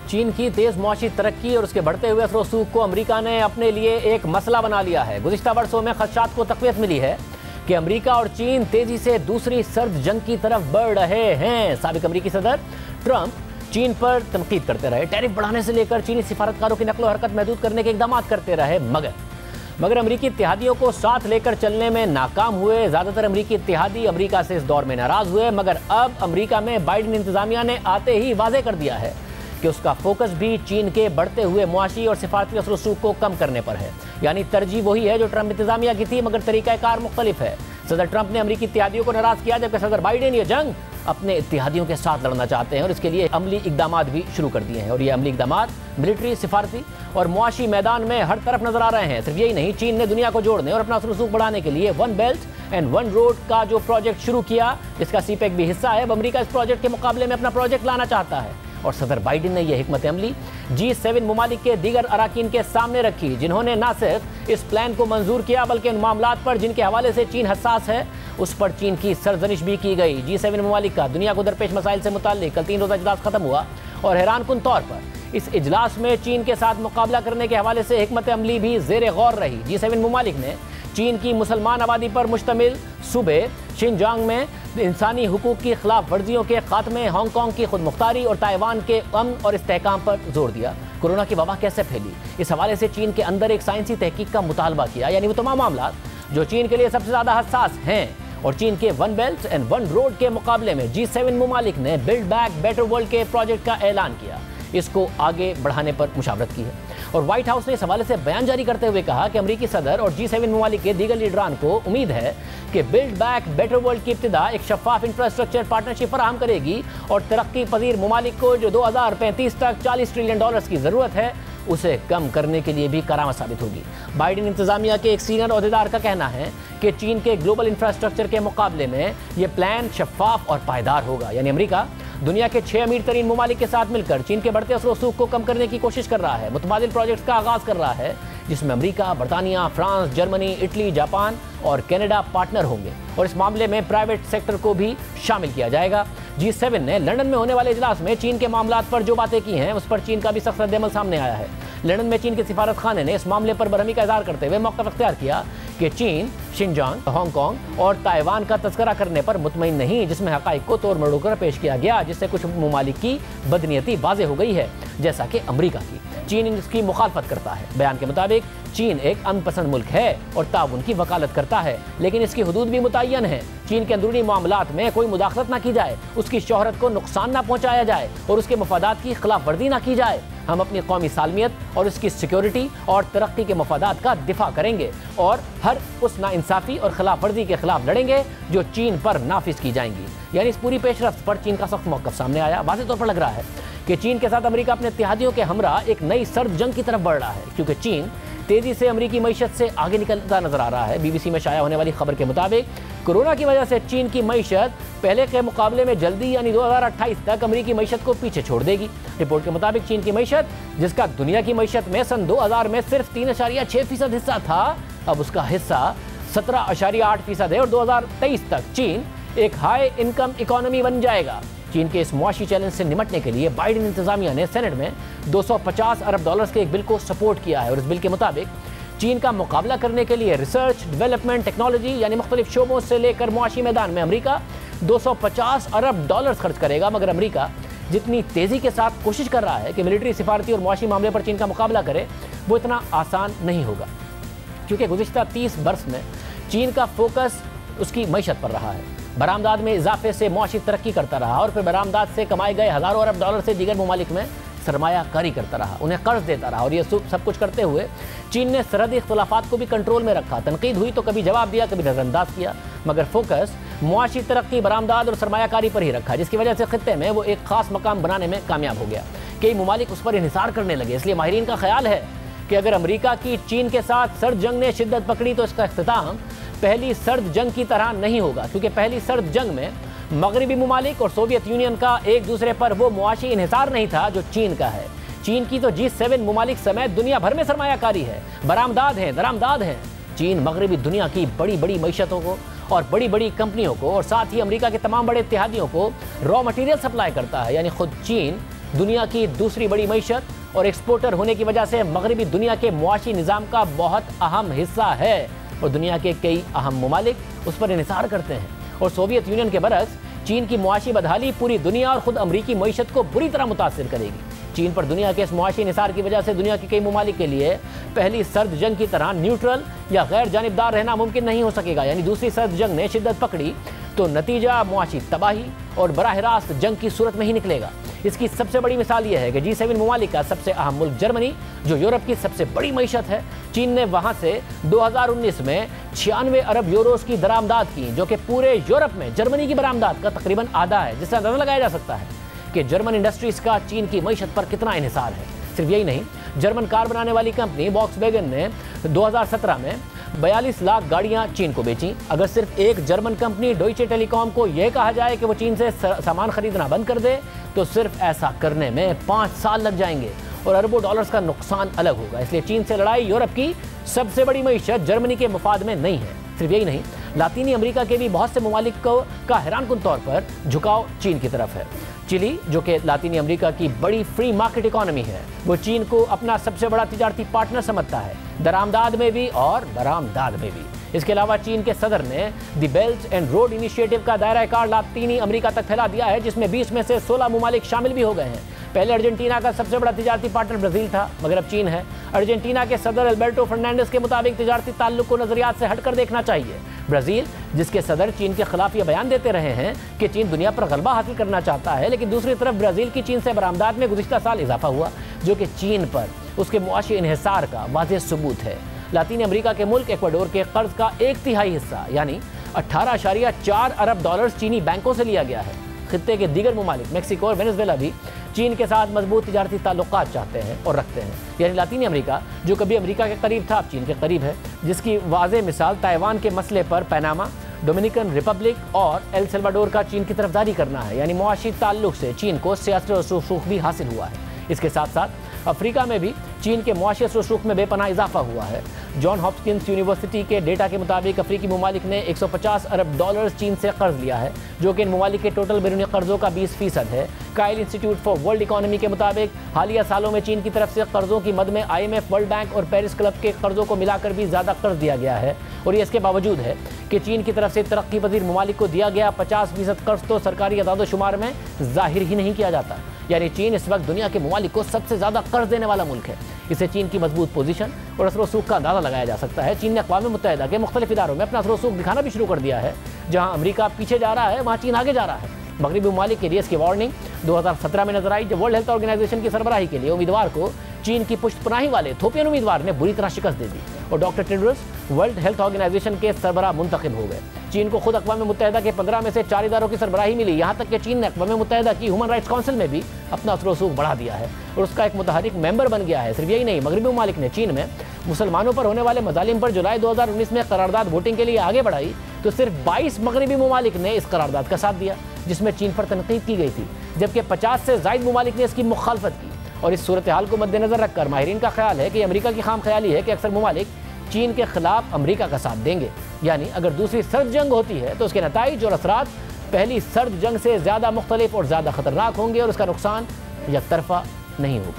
चीन की तेज मुआशी तरक्की और उसके बढ़ते हुए असर रसूख को अमेरिका ने अपने लिए एक मसला बना लिया है। गुज़िश्ता वर्षों में खदशात को तक़वियत मिली है कि अमेरिका और चीन तेजी से दूसरी सर्द जंग की तरफ बढ़ रहे हैं। साबिक अमेरिकी सदर ट्रंप चीन पर तनकीद करते रहे, टैरिफ बढ़ाने से लेकर चीनी सिफारतकारों की नकलो हरकत महदूद करने के इक़दाम करते रहे, मगर अमेरिकी इत्तेहादियों को साथ लेकर चलने में नाकाम हुए। ज़्यादातर अमेरिकी इत्तेहादी अमेरिका से इस दौर में नाराज़ हुए, मगर अब अमेरिका में बाइडेन इंतज़ामिया ने आते ही वाज़ेह कर दिया है कि उसका फोकस भी चीन के बढ़ते हुए मुआशी और सिफारती असर रसूख को कम करने पर है। यानी तरजीह वही है जो ट्रंप इंतज़ामिया की थी, मगर तरीक़ाकार मुख्तलिफ है। सदर ट्रंप ने अमेरिकी इत्तेहादियों को नाराज़ किया, जबकि सदर बाइडेन ये जंग अपने इत्तेहादियों के साथ लड़ना चाहते हैं और इसके लिए अमली इक़दाम भी शुरू कर दिए हैं। और ये अमली इक़दाम मिलिट्री, सिफारती और मुआशी मैदान में हर तरफ नजर आ रहे हैं। सिर्फ यही नहीं, चीन ने दुनिया को जोड़ने और अपना असर रसूख बढ़ाने के लिए one belt and one road का जो प्रोजेक्ट शुरू किया, जिसका सीपेक भी हिस्सा है, अब अमेरिका इस प्रोजेक्ट के मुकाबले में अपना प्रोजेक्ट लाना चाहता है। और सदर बाइडेन ने यह हिकमत अमली G7 मुमालिक के दीगर अराकीन के सामने रखी, जिन्होंने न सिर्फ इस प्लान को मंजूर किया बल्कि उन मामलात पर जिनके हवाले से चीन हसास है उस पर चीन की सरजनिश भी की गई। G7 मुमालिक का दुनिया को दरपेश मसाइल से मुताल्लिक कल 3 रोज़ा इजलास खत्म हुआ और हैरानकुन तौर पर इस इजलास में चीन के साथ मुकाबला करने के हवाले से हिकमत अमली भी ज़ेर गौर रही। G7 मुमालिक ने चीन की मुसलमान आबादी पर मुश्तमिल सूबे शिनजांग में इंसानी हुकूक की खिलाफ वर्जियों के खात्मे, हांगकांग की खुद मुख्तारी और ताइवान के अमन और इस्तेहकाम पर जोर दिया। कोरोना की वबा कैसे फैली, इस हवाले से चीन के अंदर एक साइंसी तहकीक का मुतालबा किया, यानी वो तमाम मामला जो चीन के लिए सबसे ज़्यादा हसास हैं। और चीन के one belt and one road के मुकाबले में G7 मुमालिक ने बिल्ड बैक बेटर वर्ल्ड के प्रोजेक्ट का ऐलान किया, इसको आगे बढ़ाने पर मुशावरत की है। और व्हाइट हाउस ने इस हवाले से बयान जारी करते हुए कहा कि अमेरिकी सदर और G7 मुमालिक के दीगर लीडरान को उम्मीद है कि बिल्ड बैक बेटर वर्ल्ड की इब्तिदा एक शफाफ इंफ्रास्ट्रक्चर पार्टनरशिप फराहम करेगी और तरक्की पजीर मुमालिक को जो 2035 तक $40 ट्रिलियन की ज़रूरत है उसे कम करने के लिए भी करामत साबित होगी। बाइडेन इंतज़ामिया के एक सीनियर ओहदेदार का कहना है कि चीन के ग्लोबल इंफ्रास्ट्रक्चर के मुकाबले में यह प्लान शफाफ और पायदार होगा। यानी अमेरिका दुनिया के 6 अमीर तरीन मुमालिक के साथ मिलकर चीन के बढ़ते असर रसूख को कम करने की कोशिश कर रहा है, मुतबादिल प्रोजेक्ट्स का आगाज कर रहा है, जिसमें अमेरिका, बरतानिया, फ्रांस, जर्मनी, इटली, जापान और कनाडा पार्टनर होंगे और इस मामले में प्राइवेट सेक्टर को भी शामिल किया जाएगा। G7 ने लंदन में होने वाले इजलास में चीन के मामलात पर जो बातें की हैं उस पर चीन का भी सख्त रद्द-ए-अमल सामने आया है। लंदन में चीन के सिफारत खाने ने इस मामले पर बरहमी का इजहार करते हुए मौक़िफ़ अख्तियार किया कि चीन शिनजांग, हांगकांग और ताइवान का तज़किरा करने पर मुतमईन नहीं, जिसमें हक़ाइक़ को तोड़ मरोड़ कर पेश किया गया, जिससे कुछ मुमालिक की बदनीयती वाज़ेह हो गई है, जैसा कि अमरीका की। चीन इसकी मुखालफत करता है। बयान के मुताबिक चीन एक अमन पसंद मुल्क है और ताउन की वकालत करता है, लेकिन इसकी हुदूद भी मुतय्यन है। चीन के अंदरूनी मामलात में कोई मुदाखलत ना की जाए, उसकी शोहरत को नुकसान ना पहुँचाया जाए और उसके मफादात की खिलाफ वर्जी ना की जाए। हम अपनी कौमी सालमियत और उसकी सिक्योरिटी और तरक्की के मफादात का दिफा करेंगे और हर उस नाइंसाफ़ी और खिलाफ वर्जी के खिलाफ लड़ेंगे जो चीन पर नाफिज की जाएंगी। यानी इस पूरी पेशरफ्त पर चीन का सख्त मौक़िफ़ सामने आया। वाज़ेह तौर पर लग रहा है कि चीन के साथ अमेरिका अपने इत्तेहादियों के हमरा एक नई सर्द जंग की तरफ बढ़ रहा है, क्योंकि चीन तेज़ी से अमेरिकी मईशत से आगे निकलता नजर आ रहा है। BBC में शाया होने वाली खबर के मुताबिक कोरोना की वजह से चीन की मईशत पहले के मुकाबले में जल्दी यानी 2028 तक अमेरिकी मईशत को पीछे छोड़ देगी। रिपोर्ट के मुताबिक चीन की मईशत, जिसका दुनिया की मईशत में सन 2000 में सिर्फ 3.6% हिस्सा था, अब उसका हिस्सा 17.8% है और 2023 तक चीन एक हाई इनकम इकोनॉमी बन जाएगा। चीन के इस मुआशी चैलेंज से निमटने के लिए बाइडेन इंतज़ामिया ने सेनेट में $250 अरब के एक बिल को सपोर्ट किया है और इस बिल के मुताबिक चीन का मुकाबला करने के लिए रिसर्च, डेवलपमेंट, टेक्नोलॉजी यानी मुख्तलिफ शोबों से लेकर मुआशी मैदान में अमेरिका $250 अरब खर्च करेगा। मगर अमेरिका जितनी तेज़ी के साथ कोशिश कर रहा है कि मिलिट्री, सिफारती और मुआशी मामले पर चीन का मुकाबला करे, वो इतना आसान नहीं होगा, क्योंकि गुज़िश्ता 30 बरस में चीन का फोकस उसकी मईशत पर रहा है। बरामदाद में इजाफे से मुआशी तरक्की करता रहा और फिर बरामदाद से कमाए गए हज़ारों अरब डॉलर से दीगर ममालिक में सरमायाकारी करता रहा, उन्हें कर्ज देता रहा। और ये सब कुछ करते हुए चीन ने सरहदी इख्तिलाफात को भी कंट्रोल में रखा। तनकीद हुई तो कभी जवाब दिया, कभी नज़रअंदाज किया, मगर फोकस मुआशी तरक्की, बरामदाद और सरमायाकारी पर ही रखा, जिसकी वजह से खित्ते में वो एक खास मकाम बनाने में कामयाब हो गया। कई ममालिक उस पर इन्हिसार करने लगे। इसलिए माहिरीन का ख्याल है कि अगर अमेरिका की चीन के साथ सर्द जंग ने शिद्दत पकड़ी तो इसका इख्तिताम पहली सर्द जंग की तरह नहीं होगा, क्योंकि पहली सर्द जंग में मगरबी ममालिक और सोवियत यूनियन का एक दूसरे पर वो मुआशी इन्हिसार नहीं था जो चीन का है। चीन की तो G7 ममालिक समेत दुनिया भर में सरमायाकारी है, बरामदाद है, दरामदाद है। चीन मगरबी दुनिया की बड़ी बड़ी मईशतों को और बड़ी बड़ी कंपनियों को और साथ ही अमेरिका के तमाम बड़े इत्तेहादियों को रॉ मटेरियल सप्लाई करता है। यानी खुद चीन दुनिया की दूसरी बड़ी मईशत और एक्सपोर्टर होने की वजह से मगरबी दुनिया के मुआशी निज़ाम का बहुत अहम हिस्सा है और दुनिया के कई अहम ममालिक उस पर इन्हिसार करते हैं। और सोवियत यूनियन के बरक्स चीन की मुआशी बदहाली पूरी दुनिया और खुद अमरीकी मईशत को बुरी तरह मुतासिर करेगी। चीन पर दुनिया के इस मुआशी निसार की वजह से दुनिया के कई ममालिक के लिए पहली सर्द जंग की तरह न्यूट्रल या गैर जानिबदार रहना मुमकिन नहीं हो सकेगा। यानी दूसरी सर्द जंग ने शिद्दत पकड़ी तो नतीजा मुआशी तबाही और बराह रास्त जंग की सूरत में ही निकलेगा। इसकी सबसे बड़ी मिसाल यह है कि G7 ममालिक का सबसे अहम मुल्क जर्मनी, जो यूरोप की सबसे बड़ी मईशत है, चीन ने वहां से 2019 में 96 अरब यूरोस की दरामदाद की, जो कि पूरे यूरोप में जर्मनी की बरामदाद का तकरीबन आधा है, जिससे अंदाजा लगाया जा सकता है कि जर्मन इंडस्ट्रीज का चीन की मईशत पर कितना इन्हिसार है। सिर्फ यही नहीं, जर्मन कार बनाने वाली कंपनी वॉक्सवैगन ने 2017 में 42 लाख गाड़ियां चीन को बेची। अगर सिर्फ एक जर्मन कंपनी डॉइचे टेलीकॉम को यह कहा जाए कि वो चीन से सामान खरीदना बंद कर दे, तो सिर्फ ऐसा करने में 5 साल लग जाएंगे और अरबों डॉलर्स का नुकसान अलग होगा। इसलिए चीन से लड़ाई यूरोप की सबसे बड़ी मईशत जर्मनी के मुफाद में नहीं है। सिर्फ यही नहीं, लातीनी अमेरिका के भी बहुत से ममालिक का हैरानकुन तौर पर झुकाव चीन की तरफ है। चिली, जो कि लातीनी अमेरिका की बड़ी फ्री मार्केट इकोनॉमी है, वो चीन को अपना सबसे बड़ा तिजारती पार्टनर समझता है, दरामदाद में भी और बरामदाद में भी। इसके अलावा चीन के सदर ने the belt and road initiative का दायरा कार लातीनी अमेरिका तक फैला दिया है, जिसमें 20 में से 16 ममालिक शामिल भी हो गए हैं। पहले अर्जेंटीना का सबसे बड़ा तिजारती पार्टनर ब्राजील था, मगर अब चीन है। अर्जेंटीना के सदर अल्बर्टो फर्नांडिस के मुताबिक तिजारती ताल्लुक को नजरियात से हटकर देखना चाहिए। ब्राजील, जिसके सदर चीन के खिलाफ ये बयान देते रहे हैं कि चीन दुनिया पर गलबा हासिल करना चाहता है, लेकिन दूसरी तरफ ब्राजील की चीन से बरामदाद में गुज़िश्ता साल इजाफा हुआ, जो कि चीन पर उसके मुआशी इन्हिसार का वाज़ेह सबूत है। लातीनी अमेरिका के मुल्क इक्वाडोर के कर्ज का 1/3 हिस्सा यानी 18.4 अरब डॉलर्स चीनी बैंकों से लिया गया है। खित्ते के दीगर ममालिक मेक्सिको और वेनेजुएला भी चीन के साथ मजबूत तिजारती ताल्लुकात चाहते हैं और रखते हैं। यानी लातीनी अमेरिका, जो कभी अमेरिका के करीब था, अब चीन के करीब है, जिसकी वाज़ेह मिसाल ताइवान के मसले पर पनामा, डोमिनिकन रिपब्लिक और एल सल्वाडोर का चीन की तरफदारी करना है। यानी मुआशी ताल्लुक से चीन को सियासत और सुख भी हासिल हुआ है। इसके साथ साथ अफ्रीका में भी चीन के मुआशी और सुख में बेपनाह इजाफा हुआ है। जॉन हॉपकिंस यूनिवर्सिटी के डेटा के मुताबिक अफ्रीकी ममालिक ने 150 अरब डॉलर्स चीन से कर्ज लिया है, जो कि इन ममालिक के टोटल बैरूनी कर्जों का 20% है। Kyle institute for world economy के मुताबिक हालिया सालों में चीन की तरफ से कर्जों की मद में IMF, वर्ल्ड बैंक और पेरिस क्लब के कर्जों को मिलाकर भी ज़्यादा कर्ज दिया गया है। और ये इसके बावजूद है कि चीन की तरफ से तरक्की पजीर ममालिक को दिया गया 50% कर्ज तो सरकारी अदाद-ओ-शुमार में जाहिर ही नहीं किया जाता। यानी चीन इस वक्त दुनिया के ममालिक को सबसे ज़्यादा कर्ज देने वाला मुल्क है। इससे चीन की मजबूत पोजीशन और असर सूख का अंदाज़ा लगाया जा सकता है। चीन ने अक़वाम मुत्तहिदा के मुख्तलिफ इदारों में अपना असर सूख दिखाना भी शुरू कर दिया है। जहाँ अमेरिका पीछे जा रहा है, वहाँ चीन आगे जा रहा है। मगरबी ममालिक के लिए इसकी वार्निंग 2017 में नजर आई, जब वर्ल्ड हेल्थ ऑर्गेनाइजेशन की सरबराही के लिए उम्मीदवार को चीन की पुष्टपनाही वाले थोपियन उम्मीदवार ने बुरी तरह शिकस्त दे दी और doctor Tedros World Health Organization के सरबराह मुंतखब हो गए। चीन को खुद अक़वाम मुत्तहिदा के 15 में से 4 इदारों की सरबराही मिली। यहाँ तक कि चीन ने अक़वाम मुत्तहिदा की ह्यूमन राइट्स काउंसिल में भी अपना असर सूख बढ़ा दिया है और उसका एक मुतहरिक मेंबर बन गया है। सिर्फ यही नहीं, मगरबी ममालिक ने चीन में मुसलमानों पर होने वाले मजालिम पर जुलाई 2019 में करारदाद वोटिंग के लिए आगे बढ़ाई, तो सिर्फ 22 मगरबी ममालिक ने इस करारदाद का साथ दिया जिसमें चीन पर तनकीद की गई थी, जबकि 50 से ज़ायद ममालिक ने इसकी मुखालफत की। और इस सूरत हाल को मद्देनजर रखकर माहिरीन का ख्याल है कि अमेरिका की खाम ख्याली है कि अक्सर ममालिक चीन के खिलाफ अमेरिका का साथ देंगे। यानी अगर दूसरी सर्द जंग होती है तो उसके नताइज और असरात पहली सर्द जंग से ज़्यादा मुख्तलिफ और ज़्यादा खतरनाक होंगे और उसका नुकसान एक तरफा नहीं होगा।